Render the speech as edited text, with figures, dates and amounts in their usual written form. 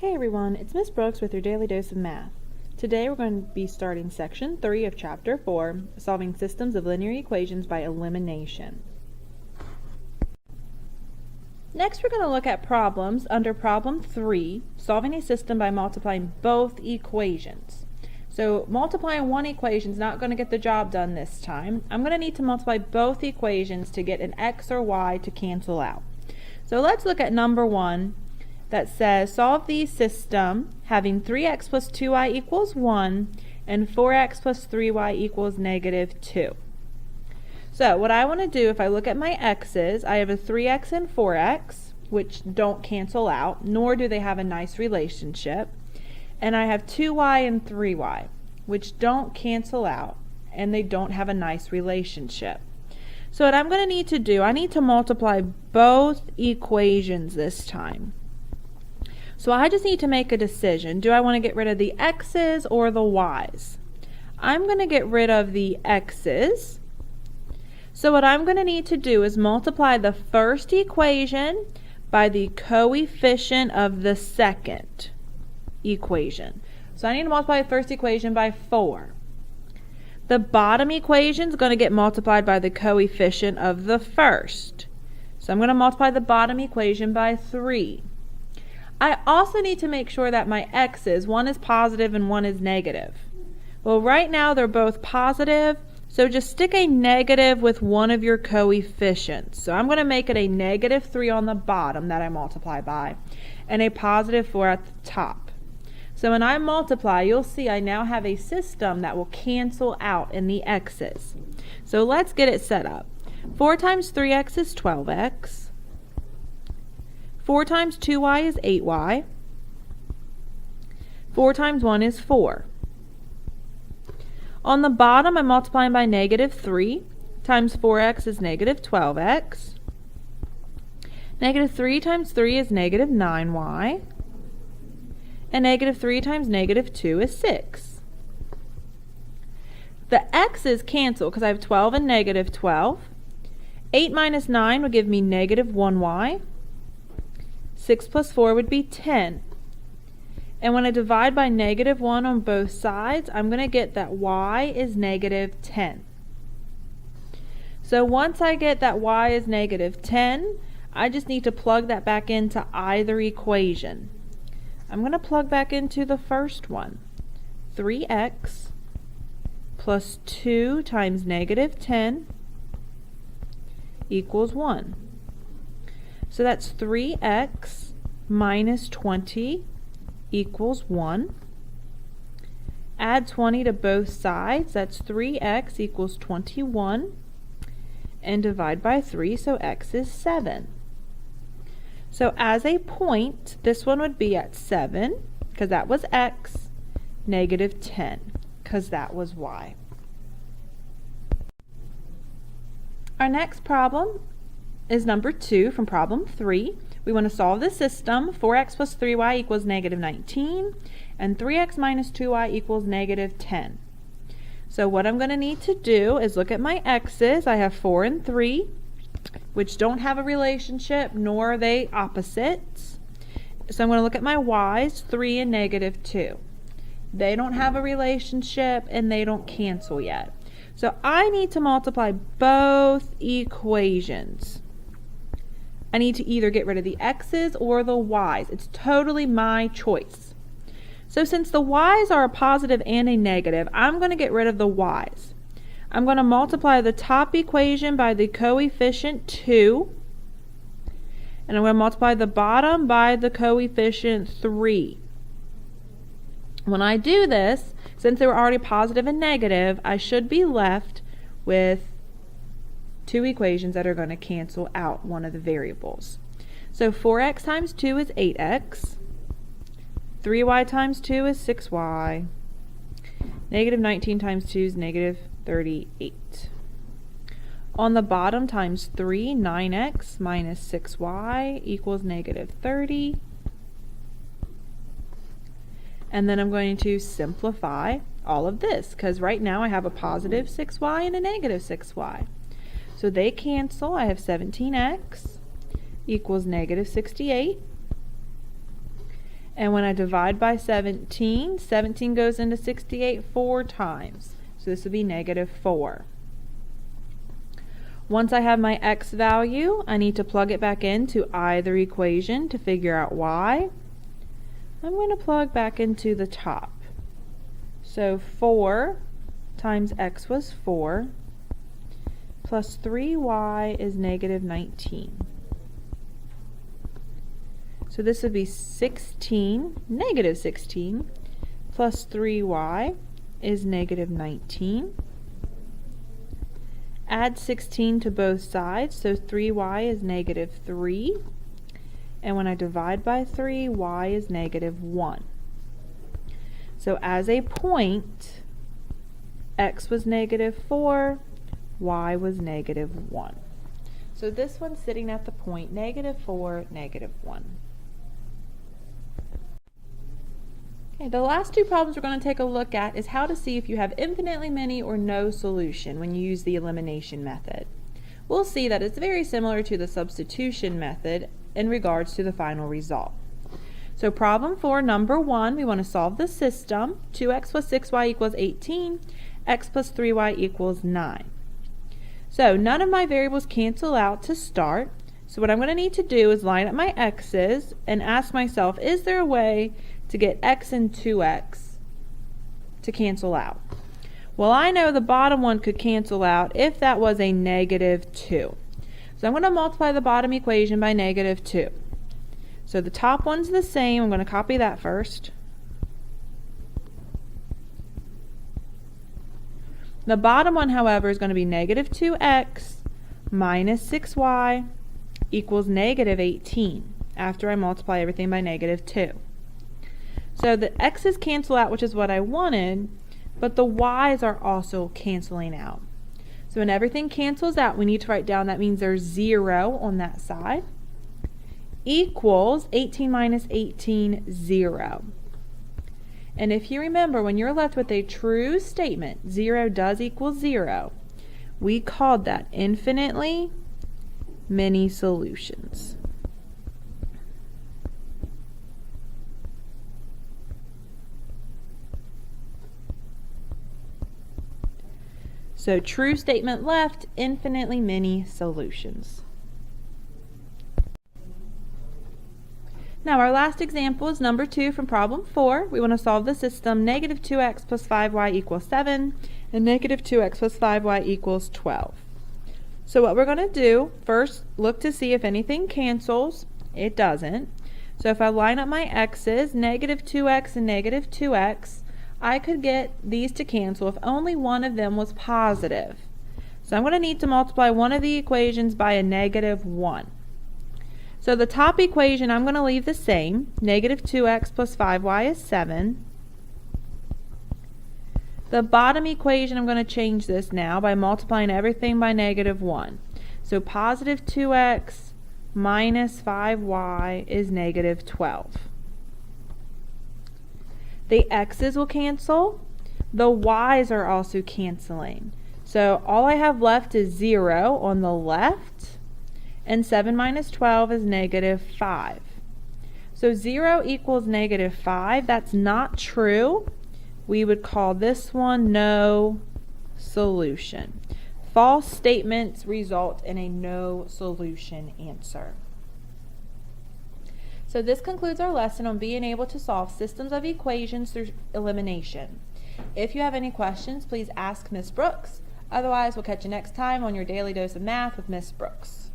Hey everyone, it's Miss Brooks with your Daily Dose of Math. Today we're going to be starting Section 3 of Chapter 4, Solving Systems of Linear Equations by Elimination. Next we're going to look at problems under Problem 3, solving a system by multiplying both equations. So multiplying one equation is not going to get the job done this time. I'm going to need to multiply both equations to get an x or y to cancel out. So let's look at number 1. That says solve the system having 3x plus 2y equals 1 and 4x plus 3y equals negative 2. So what I want to do, if I look at my x's, I have a 3x and 4x, which don't cancel out, nor do they have a nice relationship. And I have 2y and 3y, which don't cancel out, and they don't have a nice relationship. So what I'm going to need to do, I need to multiply both equations this time. So I just need to make a decision. Do I want to get rid of the x's or the y's? I'm going to get rid of the x's. So what I'm going to need to do is multiply the first equation by the coefficient of the second equation. So I need to multiply the first equation by 4. The bottom equation is going to get multiplied by the coefficient of the first. So I'm going to multiply the bottom equation by 3. I also need to make sure that my x's, one is positive and one is negative. Well, right now they're both positive, so just stick a negative with one of your coefficients. So I'm going to make it a negative 3 on the bottom that I multiply by, and a positive 4 at the top. So when I multiply, you'll see I now have a system that will cancel out in the x's. So let's get it set up. 4 times 3x is 12x. 4 times 2y is 8y. 4 times 1 is 4. On the bottom, I'm multiplying by negative 3 times 4x is negative 12x. Negative 3 times 3 is negative 9y. And negative 3 times negative 2 is 6. The x's cancel because I have 12 and negative 12. 8 minus 9 would give me negative 1y. 6 plus 4 would be 10. And when I divide by negative 1 on both sides, I'm going to get that y is negative 10. So once I get that y is negative 10, I just need to plug that back into either equation. I'm going to plug back into the first one. 3x plus 2 times negative 10 equals 1. So that's 3x minus 20 equals 1. Add 20 to both sides. That's 3x equals 21. And divide by 3, so x is 7. So as a point, this one would be at 7, because that was x, negative 10, because that was y. Our next problem is number 2 from problem 3. We want to solve the system. 4x plus 3y equals negative 19 and 3x minus 2y equals negative 10. So what I'm going to need to do is look at my x's. I have 4 and 3, which don't have a relationship, nor are they opposites. So I'm going to look at my y's, 3 and negative 2. They don't have a relationship and they don't cancel yet. So I need to multiply both equations. I need to either get rid of the x's or the y's. It's totally my choice. So since the y's are a positive and a negative, I'm going to get rid of the y's. I'm going to multiply the top equation by the coefficient 2. And I'm going to multiply the bottom by the coefficient 3. When I do this, since they were already positive and negative, I should be left with two equations that are going to cancel out one of the variables. So 4x times 2 is 8x. 3y times 2 is 6y. Negative 19 times 2 is negative 38. On the bottom times 3, 9x minus 6y equals negative 30. And then I'm going to simplify all of this, because right now I have a positive 6y and a negative 6y. So they cancel. I have 17x equals negative 68. And when I divide by 17, 17 goes into 68 4 times. So this would be -4. Once I have my x value, I need to plug it back into either equation to figure out y. I'm going to plug back into the top. So 4 times x was 4, plus 3y is -19. So this would be -16, plus 3y is -19. Add 16 to both sides, so 3y is -3. And when I divide by 3, y is -1. So as a point, x was -4, y was -1. So this one's sitting at the point -4, -1. Okay, the last two problems we're going to take a look at is how to see if you have infinitely many or no solution when you use the elimination method. We'll see that it's very similar to the substitution method in regards to the final result. So problem 4, number 1, we want to solve the system. 2x plus 6y equals 18, x plus 3y equals 9. So none of my variables cancel out to start. So what I'm going to need to do is line up my x's and ask myself, is there a way to get x and 2x to cancel out? Well, I know the bottom one could cancel out if that was a -2. So I'm going to multiply the bottom equation by -2. So the top one's the same. I'm going to copy that first. The bottom one, however, is going to be -2x minus 6y equals -18 after I multiply everything by -2. So the x's cancel out, which is what I wanted, but the y's are also canceling out. So when everything cancels out, we need to write down that means there's 0 on that side, equals 18 minus 18, 0. And if you remember, when you're left with a true statement, 0 does equal 0, we called that infinitely many solutions. So true statement left, infinitely many solutions. Now our last example is number 2 from problem 4. We want to solve the system -2x plus 5y equals 7 and -2x plus 5y equals 12. So what we're going to do, first look to see if anything cancels. It doesn't. So if I line up my x's, -2x and -2x, I could get these to cancel if only one of them was positive. So I'm going to need to multiply one of the equations by a -1. So the top equation I'm going to leave the same. -2x plus 5y is 7. The bottom equation, I'm going to change this now by multiplying everything by -1. So positive 2x minus 5y is -12. The x's will cancel. The y's are also canceling. So all I have left is 0 on the left, and 7 minus 12 is -5. So 0 equals -5. That's not true. We would call this one no solution. False statements result in a no solution answer. So this concludes our lesson on being able to solve systems of equations through elimination. If you have any questions, please ask Miss Brooks. Otherwise, we'll catch you next time on your Daily Dose of Math with Miss Brooks.